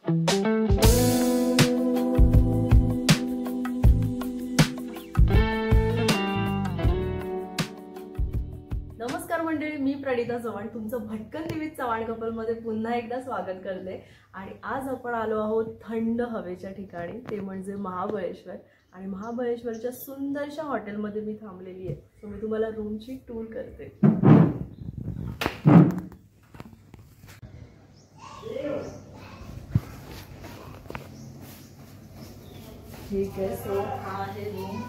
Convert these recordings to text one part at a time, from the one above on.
नमस्कार मंडळी, मी प्रणिता चव्हाण तुमचं भटकन टीव्ही चव्हाण कपलमध्ये पुन्हा एकदा स्वागत करते। आणि आज आपण आलो आहोत थंड हवेच्या ठिकाणी, ते म्हणजे महाबळेश्वर। आणि महाबळेश्वरच्या सुंदरशा हॉटेलमध्ये मी थांबलेली आहे। सो मी तुम्हाला रूमची टूर करते। ठीक आहे, सो हा आहे रूम,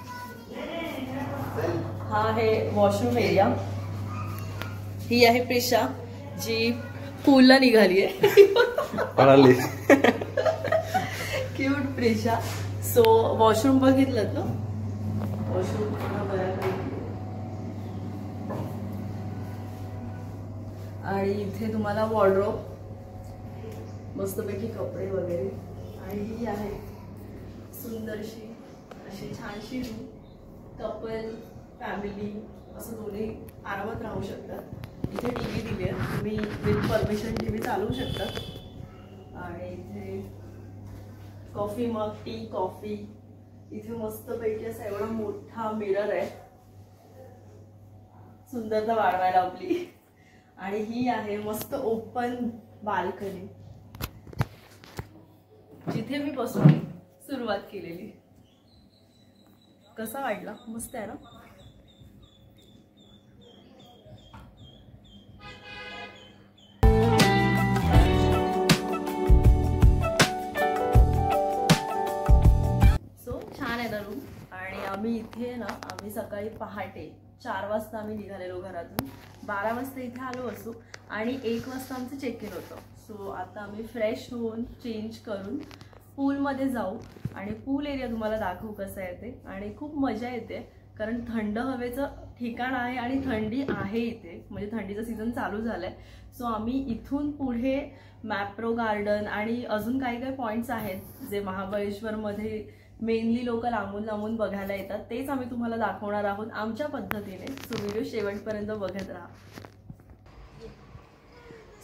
हा आहे वॉशरूम एरिया। ही आहे प्रिशा जी पूलला निघाली आहे। क्यूट प्रिशा। सो वॉशरूम बघितलं ना, वॉशरूम आणि इथे तुम्हाला वॉर्डरोब, मस्तपैकी कपडे वगैरे। आणि ही आहे सुंदरशी अशी छानशी रूम, कपल फॅमिली असं दोन्ही आरामात राहू शकतात। इथे टीव्ही दिली आहे, तुम्ही विथ परमिशन टीव्ही चालवू शकता। आणि इथे कॉफी मग, टी कॉफी, इथे मस्तपैकी असा एवढा मोठा मिरर आहे, सुंदरता वाढवायला आपली। आणि ही आहे मस्त ओपन बाल्कनी, जिथे मी बसून सुरुवात केलेली। कसा वाटला? मस्त आहे ना? सो छान आहे ना रूम। आणि आम्ही इथे ना, आम्ही सकाळी पहाटे 4 वाजता आम्ही निघालेलो घरातून, 12 वाजता इथे आलो असू आणि 1 वाजता आमचं चेक इन होतं। सो आता आम्ही फ्रेश होऊन चेंज करून पूलमध्ये जाऊ आणि पूल एरिया तुम्हाला दाखवू कसं आहे ते। आणि खूप मजा येते कारण थंड हवेचं ठिकाण आहे आणि थंडी आहे इथे, म्हणजे थंडीचं सीझन चालू झालंय। सो आम्ही इथून पुढे मॅप्रो गार्डन आणि अजून काही काही पॉईंट्स आहेत जे महाबळेश्वरमध्ये मेनली लोक लांबून लांबून बघायला येतात, तेच आम्ही तुम्हाला दाखवणार आहोत आमच्या पद्धतीने। सो व्हिडिओ शेवटपर्यंत बघत राहा।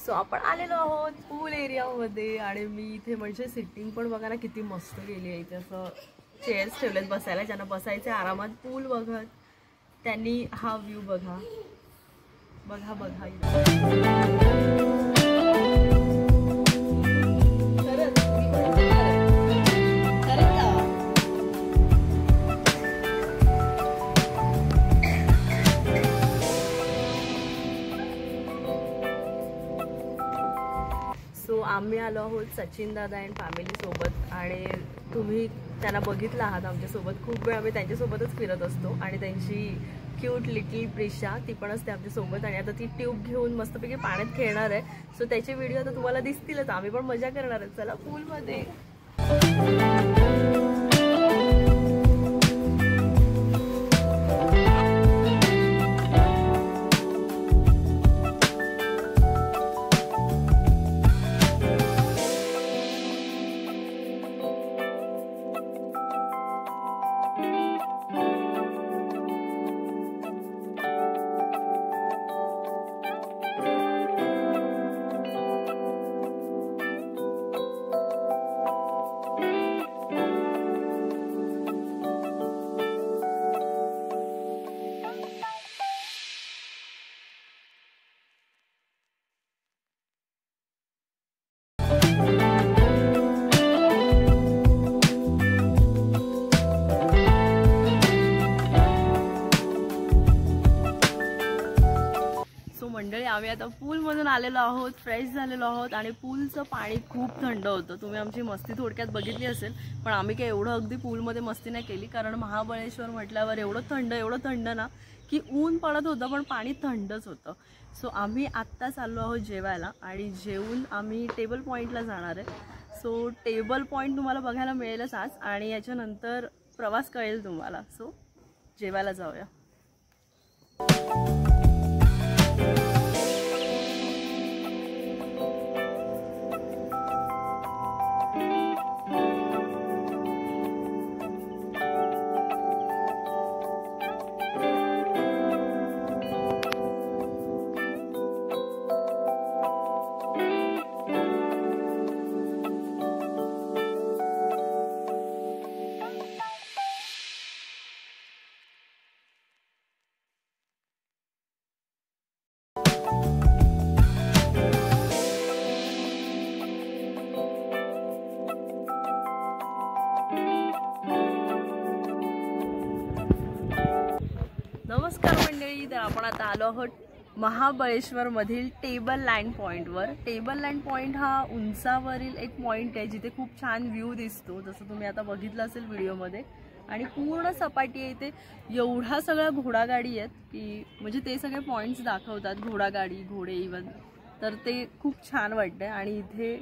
सो आपण आलेलो आहोत पूल एरियामध्ये आणि मी इथे म्हणजे सिटिंग पण बघा ना किती मस्त केली आहे। इथे असं चेअर्स ठेवलेत बसायला, ज्यांना बसायचे आरामात पूल बघत त्यांनी हा व्ह्यू बघा बघा बघा। सो आम्ही आलो आहोत सचिन दादा अँड फॅमिली सोबत आणि तुम्ही त्यांना बघितलं आहात आमच्यासोबत। खूप वेळ आम्ही त्यांच्यासोबतच फिरत असतो आणि त्यांची क्यूट लिटल प्रिशा ती पण असते आमच्यासोबत। आणि आता ती ट्यूब घेऊन मस्तपैकी पाण्यात खेळणार आहे। सो त्याचे व्हिडिओ आता तुम्हाला दिसतीलच, आम्ही पण मजा करणार आहे। चला पूलमध्ये। मंडळी आम्ही आता पूलमधून आलेलो आहोत, फ्रेश झालेलो आहोत आणि पूलचं पाणी खूप थंड होतं। तुम्ही आमची मस्ती थोडक्यात बघितली असेल, पण आम्ही काही एवढं अगदी पूलमध्ये मस्ती नाही केली कारण महाबळेश्वर म्हटल्यावर एवढं थंड ना की ऊन पडत होतं पण पाणी थंडच होतं। सो आम्ही आत्ता चाललो आहोत जेवायला आणि जेवून आम्ही टेबल पॉईंटला जाणार आहे। सो टेबल पॉईंट तुम्हाला बघायला मिळेलच आज आणि याच्यानंतर प्रवास कळेल तुम्हाला। सो जेवायला जाऊया। आपण आता आलो आहोत महाबळेश्वर मधील टेबल लँड पॉइंटवर। टेबल लँड पॉइंट हा उंचावरील एक पॉइंट आहे जिथे खूप छान व्ह्यू दिसतो, जसं तुम्ही आता बघितलं असेल व्हिडिओमध्ये। आणि पूर्ण सपाटी आहे इथे, एवढा सगळ्या घोडागाडी आहेत की म्हणजे ते सगळे पॉइंट्स दाखवतात, घोडागाडी, घोडे इवन, तर ते खूप छान वाटतंय। आणि इथे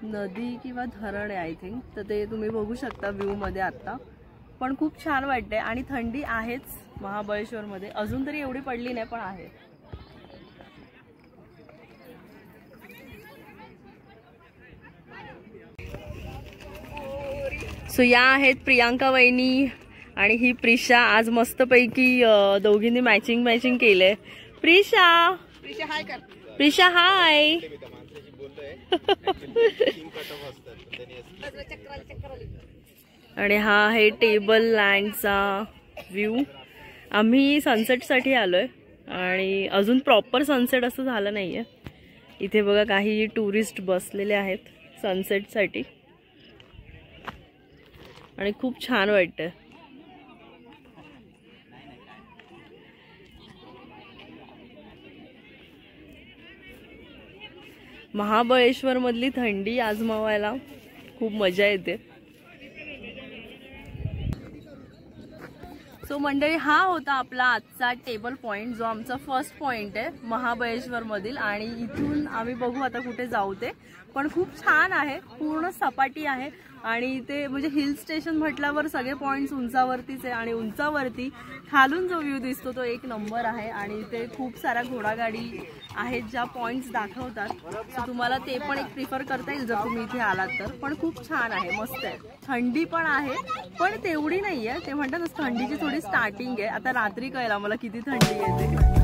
नदी किंवा धरण आहे आय थिंक, तर ते तुम्ही बघू शकता व्ह्यू मध्ये आता, पण खूप छान वाटतंय। आणि थंडी आहेच महाबळेश्वर मध्ये, अजून तरी एवढी पडली नाही पण आहे। सो या आहेत प्रियांका वहिनी आणि ही प्रिशा। आज मस्तपैकी दोघींनी मॅचिंग केलंय। प्रिशा हाय कर, प्रिशा हाय। आणि हा आहे टेबल लँडचा व्ह्यू। आम्ही सनसेटसाठी आलोय आणि अजून प्रॉपर सनसेट असं झालं नाहीये। इथे बघा काही टुरिस्ट बसलेले आहेत सनसेटसाठी आणि खूप छान वाटतंय। महाबळेश्वर मधली थंडी आजमावायला खूप मजा येते। सो मंडळी, हा होता आपला आजचा टेबल पॉइंट, जो आमचा फर्स्ट पॉइंट आहे महाबळेश्वर मधील। आणि इथून आम्ही बघू आता कुठे जाऊ ते, पण खूप छान आहे, पूर्ण सपाटी आहे। आणि ते म्हणजे हिल स्टेशन म्हटल्यावर सगळे पॉइंट्स उंचावरतीच आहे आणि उंचावरती खालून जो व्ह्यू दिसतो तो एक नंबर आहे। आणि इथे खूप साऱ्या घोडागाडी आहेत ज्या पॉइंट्स दाखवतात, सो तुम्हाला ते पण एक प्रिफर करता येईल जर तुम्ही इथे आलात तर। पण खूप छान आहे, मस्त आहे। थंडी पण आहे पण तेवढी नाही आहे, ते म्हणतात ना थंडीची थोडी स्टार्टिंग आहे। आता रात्री कळेल आम्हाला किती थंडी येते।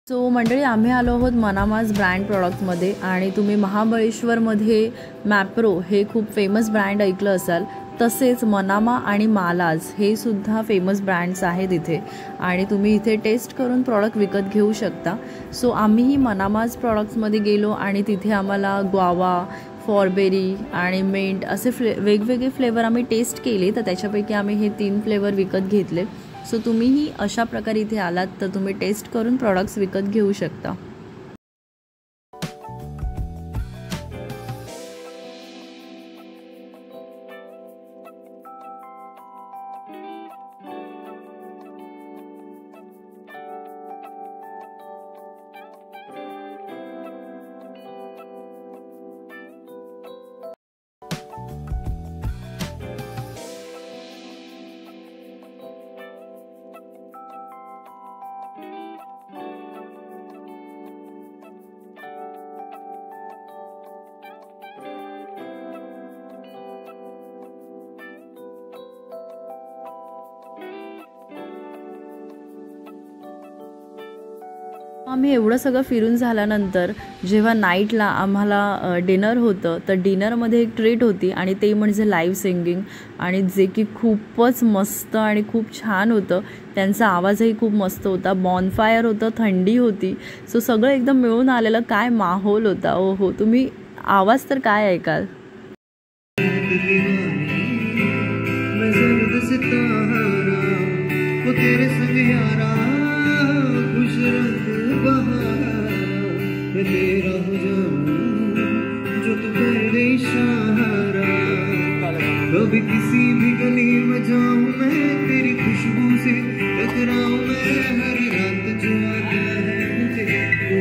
सो मंडळी, आम्ही आलो आहोत मनामाज ब्रँड प्रॉडक्टमध्ये। आणि तुम्ही महाबळेश्वरमध्ये मॅप्रो हे खूप फेमस ब्रँड ऐकलं असाल, तसेच मनामा आणि मालाज हे सुद्धा फेमस ब्रँड्स आहेत इथे। आणि तुम्ही इथे टेस्ट करून प्रॉडक्ट विकत घेऊ शकता। सो आम्हीही मनामाज प्रॉडक्ट्समध्ये गेलो आणि तिथे आम्हाला ग्वावा, फॉरबेरी आणि मिंट असे वेगवेगळे फ्लेवर आम्ही टेस्ट केले, तर त्याच्यापैकी आम्ही हे 3 फ्लेवर विकत घेतले। सो तुम्हीही अशा प्रकारे इथे आलात तर तुम्ही टेस्ट करून प्रॉडक्ट्स विकत घेऊ शकता। आम्ही एवढं सगळं फिरून झाल्यानंतर जेव्हा नाईटला आम्हाला डिनर होतं, तर डिनरमध्ये एक ट्रीट होती आणि ते म्हणजे लाईव्ह सिंगिंग, आणि जे की खूपच मस्त आणि खूप छान होतं। त्यांचा आवाजही खूप मस्त होता, बॉनफायर होतं, थंडी होती, सो सगळं एकदम मिळून आलेलं काय माहोल होता। ओ हो, तुम्ही आवाज तर काय ऐकाल। तेरा हो जाऊं जो तू कर गई इशारा, कभी किसी भी गली में जाऊं मैं, तेरी खुशबू से टकराऊं मैं, हर रात जो आता है मुझे वो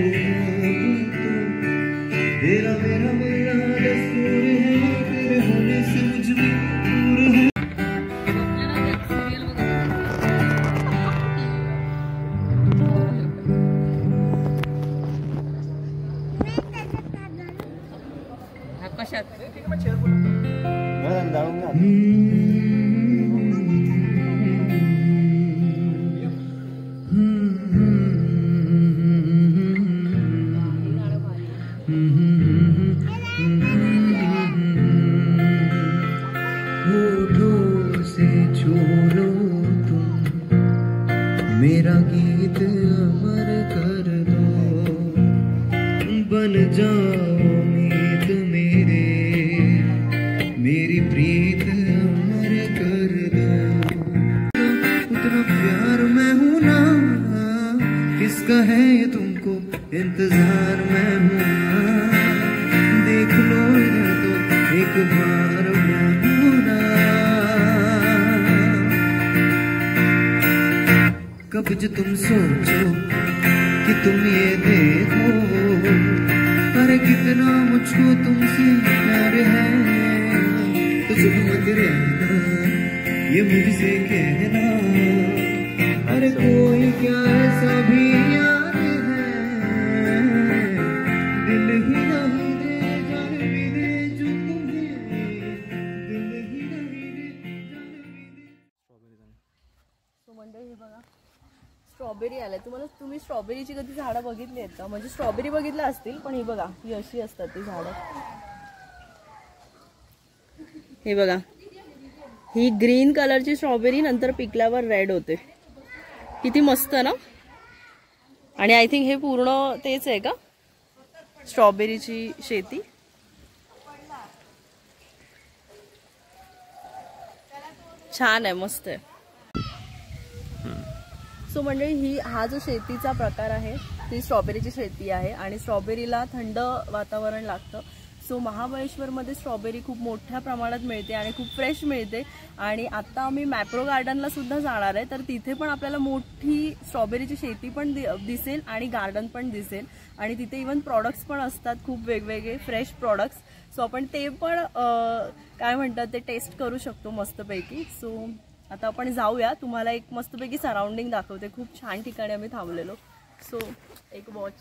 तेरा मेरा मेरा दस्तूर है, तेरे होने से मुझ में दूर है। कशात होठों से छोड़ो तुम मेरा गीत अमर कर दो, बन जाओ मीत मेरे, मेरी प्रीत अमर कर दो। उतना प्यार मैं हूँ ना, किसका है ये तुमको इंतजार मैं हूँ ना, देख लो इधर तो एक बार मैं हूँ ना। कब जो तुम सोचो कि तुम ये देखो, अरे कितना मुझको तुमसे प्यार है, तो चुप मत रहना ये मुझसे कहना, अरे कोई क्या ऐसा भी यार है, दिल ही नहीं दे जान भी दे जो तुम्हें, दिल ही नहीं दे जान भी दे। सो मंडळी हे बघा स्ट्रॉबेरी आल्या. तुम्ही स्ट्रॉबेरीची कधी झाडं बघितली आहेत का? म्हणजे स्ट्रॉबेरी बघितल्या असतील पण ही बघा ही अशी असतात ती झाडं. हे बघा ही ग्रीन कलरची स्ट्रॉबेरी नंतर पिकल्यावर रेड होते. किती मस्त ना. आणि आय थिंक हे पूर्ण तेच आहे का स्ट्रॉबेरीची शेती. छान आहे मस्त आहे. सो मंडळी हा जो शेतीचा प्रकार आहे ती स्ट्रॉबेरीची शेती आहे आणि स्ट्रॉबेरीला थंड वातावरण लागतं. सो महाबळेश्वरमध्ये स्ट्रॉबेरी खूप मोठ्या प्रमाणात मिळते आणि खूप फ्रेश मिळते. आणि आता आम्ही मॅप्रो गार्डनला सुद्धा जाणार आहे, तर तिथे पण आपल्याला मोठी स्ट्रॉबेरीची शेती पण दिसेल आणि गार्डन पण दिसेल आणि तिथे इवन प्रॉडक्ट्स पण असतात खूप वेगवेगळे फ्रेश प्रॉडक्ट्स. सो आपण ते पण काय म्हणतात ते टेस्ट करू शकतो मस्तपैकी. सो आता आपण जाऊया, तुम्हाला एक मस्तपैकी सराउंडिंग दाखवते. खूप छान ठिकाणी आम्ही थांबलेलो. सो एक वॉच.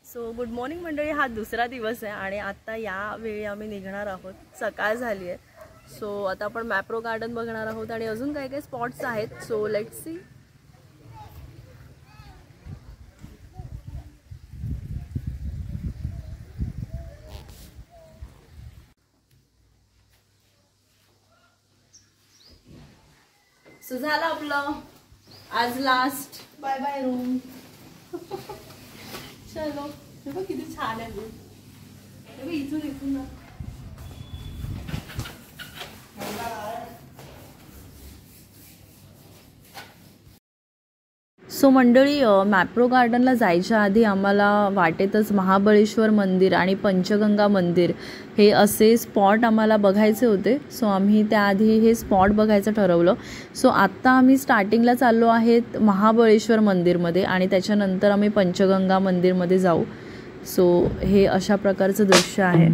सो गुड मॉर्निंग मंडळी. हा दुसरा दिवस आहे आणि आता या वेळी आम्ही निघणार आहोत. सकाळ झाली आहे. सो आता आपण मॅप्रो गार्डन बघणार आहोत आणि अजून काही काही स्पॉट्स आहेत. So let's see. सो झालं आपलं आज लास्ट बाय बाय रूम. चलो किती छान आहे. इथून ना सो मंडळी मॅप्रो गार्डनला जायच्या आधी आम्हाला वाटेतच महाबळेश्वर मंदिर आणि पंचगंगा मंदिर हे असे स्पॉट आम्हाला बघायचे होते. सो आम्ही त्याआधी हे स्पॉट बघायचं ठरवलं. सो आत्ता आम्ही स्टार्टिंगला चाललो आहेत महाबळेश्वर मंदिरमध्ये आणि त्याच्यानंतर आम्ही पंचगंगा मंदिरमध्ये जाऊ. सो हे अशा प्रकारचं दृश्य आहे.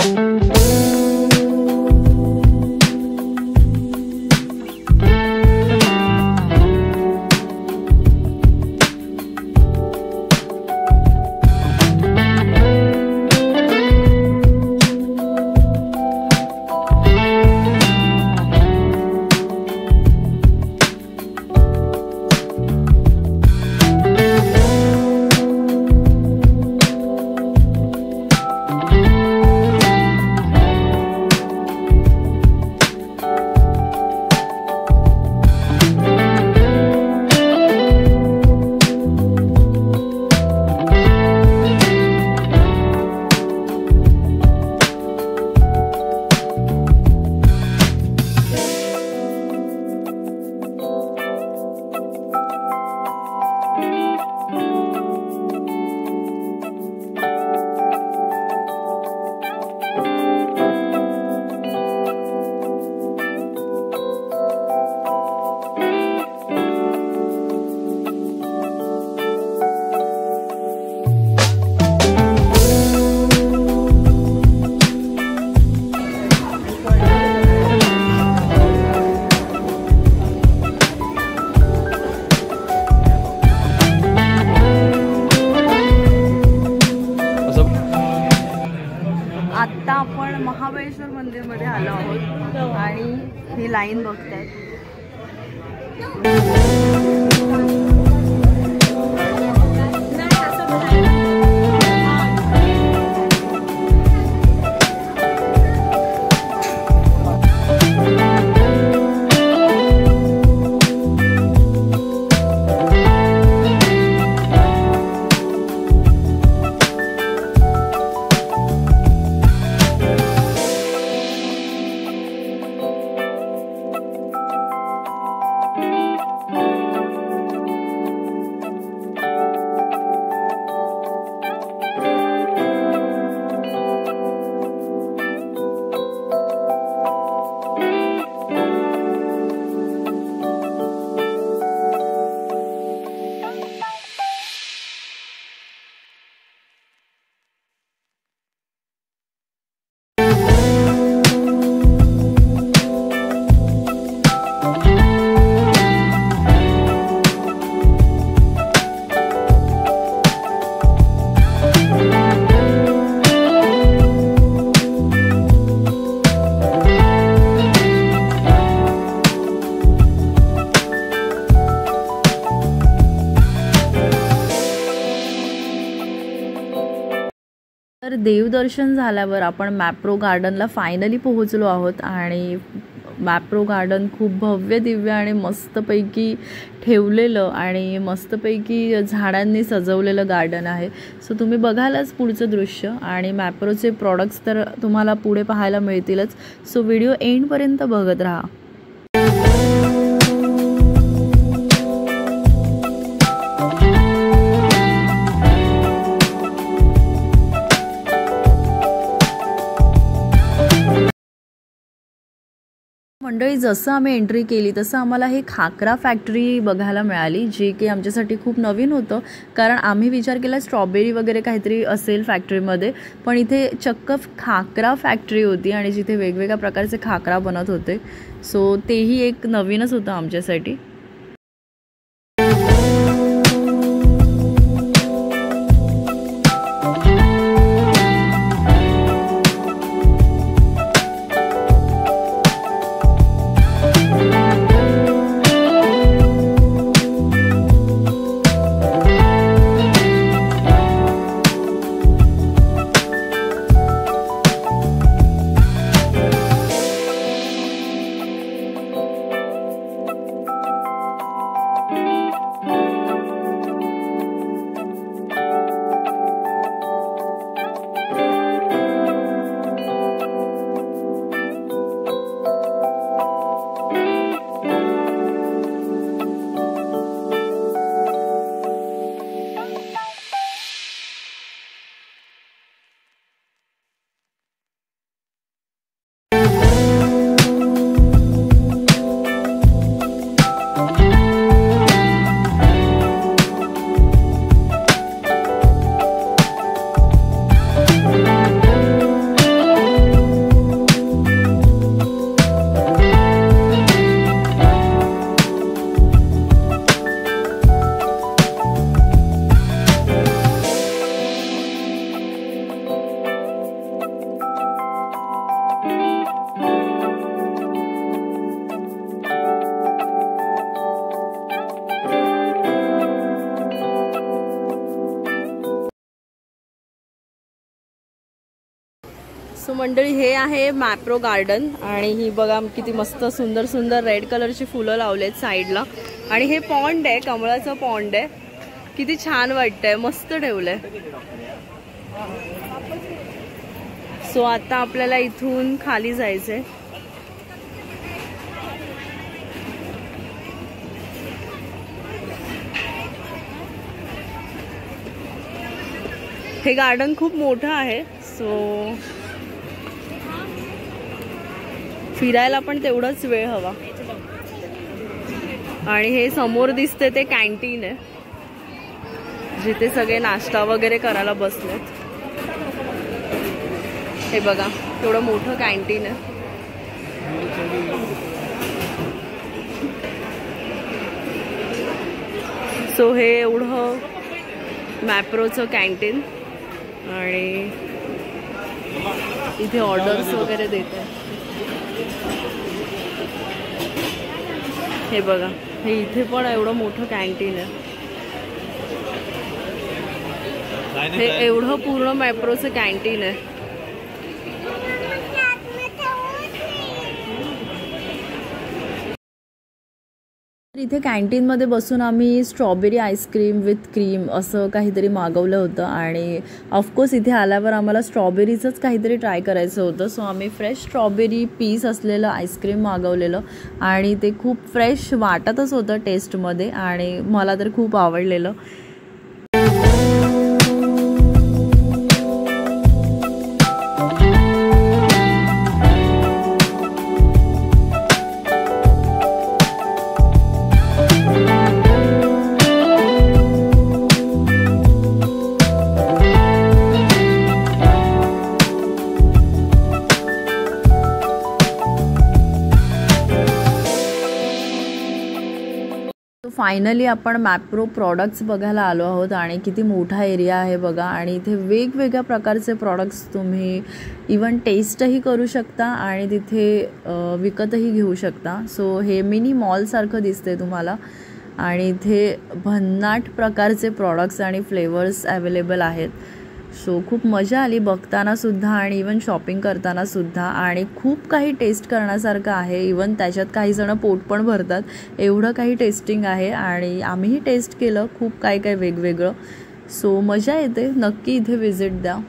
महाबळेश्वर मंदिरमध्ये आलो आहोत आणि ही लाईन बघताय. तर देवदर्शन झाल्यावर आपण मॅप्रो गार्डनला फायनली पोहोचलो आहोत आणि मॅप्रो गार्डन खूप भव्य दिव्य आणि मस्तपैकी ठेवलेलं आणि मस्तपैकी झाडांनी सजवलेलं गार्डन आहे. सो तुम्ही बघालच पुढचं दृश्य आणि मॅप्रोचे प्रॉडक्ट्स तर तुम्हाला पुढे पाहायला मिळतीलच. सो व्हिडिओ एंडपर्यंत बघत राहा. मंडळी, जसं आम्ही एंट्री केली तसं आम्हाला हे खाकरा फॅक्टरी बघायला मिळाली, जी की आमच्यासाठी खूप नवीन होतं. कारण आम्ही विचार केला स्ट्रॉबेरी वगैरे काहीतरी असेल फॅक्टरीमध्ये, पण इथे चक्क खाकरा फॅक्टरी होती आणि जिथे वेगवेगळ्या प्रकारचे खाकरा बनत होते. सो तेही एक नवीनच होतं आमच्यासाठी. सो मंडळी, हे आहे मॅप्रो गार्डन आणि ही बघा किती मस्त सुंदर सुंदर रेड कलरची फुलं लावलेत साईडला. आणि हे पॉन्ड आहे, कमळाचं पॉन्ड आहे. किती छान वाटतंय, मस्त ठेवलंय. सो आता आपल्याला इथून खाली जायचंय. हे गार्डन खूप मोठं आहे. सो फिरायला पण तेवढाच वेळ हवा. आणि हे समोर दिसते ते कॅन्टीन आहे, जिथे सगळे नाश्ता वगैरे करायला बसलेत. हे बघा तेवढं मोठं कॅन्टीन आहे. सो हे एवढं मॅप्रोचं कॅन्टीन. आणि इथे ऑर्डर्स वगैरे देते. हे बघा, हे इथे पण एवढं मोठं कॅन्टीन आहे. हे एवढं पूर्ण मॅप्रोचं कॅन्टीन आहे. इथे कॅन्टीनमध्ये बसून आम्ही स्ट्रॉबेरी आईस्क्रीम विथ क्रीम असं काहीतरी मागवलं होतं आणि ऑफकोर्स इथे आल्यावर आम्हाला स्ट्रॉबेरीचंच काहीतरी ट्राय करायचं होतं. सो आम्ही फ्रेश स्ट्रॉबेरी पीस असलेलं आईस्क्रीम मागवलेलं आणि ते खूप फ्रेश वाटतच होतं टेस्टमध्ये आणि मला तर खूप आवडलेलं. फायनली आपण मॅप्रो प्रॉडक्ट्स बघायला आलो आहोत आणि किती मोठा एरिया आहे बघा. आणि इथे वेगवेगळ्या प्रकारचे प्रॉडक्ट्स तुम्ही इवन टेस्टही करू शकता आणि तिथे विकतही घेऊ शकता. सो हे मिनी मॉलसारखं दिसते तुम्हाला आणि इथे भन्नाट प्रकारचे प्रॉडक्ट्स आणि फ्लेवर्स अवेलेबल आहेत. सो खूप मजा आली बघतानासुद्धा आणि इवन शॉपिंग करतानासुद्धा आणि खूप काही टेस्ट करण्यासारखं आहे. इवन त्याच्यात काही जण पोट पण भरतात, एवढं काही टेस्टिंग आहे आणि आम्हीही टेस्ट केलं खूप काय काय वेगवेगळं. सो मजा येते, नक्की इथे व्हिजिट द्या.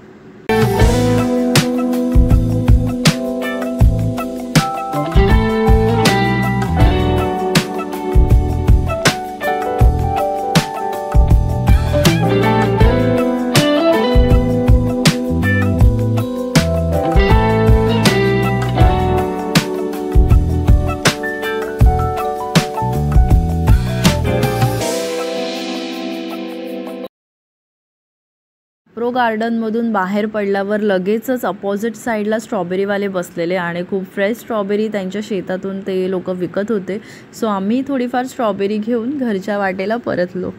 मॅप्रो गार्डनमधून बाहेर पडल्यावर लगेचच अपोजिट साईडला स्ट्रॉबेरीवाले बसलेले आणि खूप फ्रेश स्ट्रॉबेरी त्यांच्या शेतातून ते लोक विकत होते. सो आम्ही थोडीफार स्ट्रॉबेरी घेऊन घरच्या वाटेला परतलो.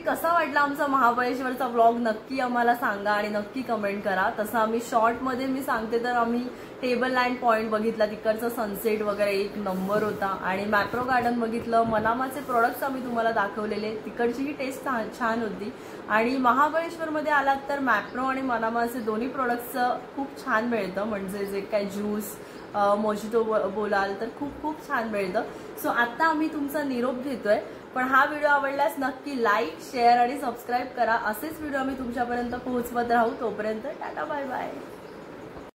कसा वाटला आमचा महाबळेश्वरचा व्लॉग नक्की आम्हाला सांगा आणि नक्की कमेंट करा. तसं आम्ही शॉर्टमध्ये मी सांगते तर आम्ही टेबल लँड पॉईंट बघितला, तिकडचा सनसेट वगैरे एक नंबर होता आणि मॅप्रो गार्डन बघितलं. मनामाचे प्रोडक्ट्स आम्ही तुम्हाला दाखवलेले, तिकडचीही टेस्ट छान होती. आणि महाबळेश्वरमध्ये आलात तर मॅप्रो आणि मनामाचे दोन्ही प्रोडक्ट्सचं खूप छान मिळतं, म्हणजे जे काय ज्यूस मोजितो बोलाल तर खूप खूप छान मिळतं. सो आता आम्ही तुमचा निरोप घेतोय. पण हा व्हिडिओ आवडल्यास नक्की लाईक, शेअर आणि सबस्क्राईब करा. असेच व्हिडिओ आम्ही तुमच्यापर्यंत पोहोचवत राहू. तोपर्यंत टाटा बाय बाय.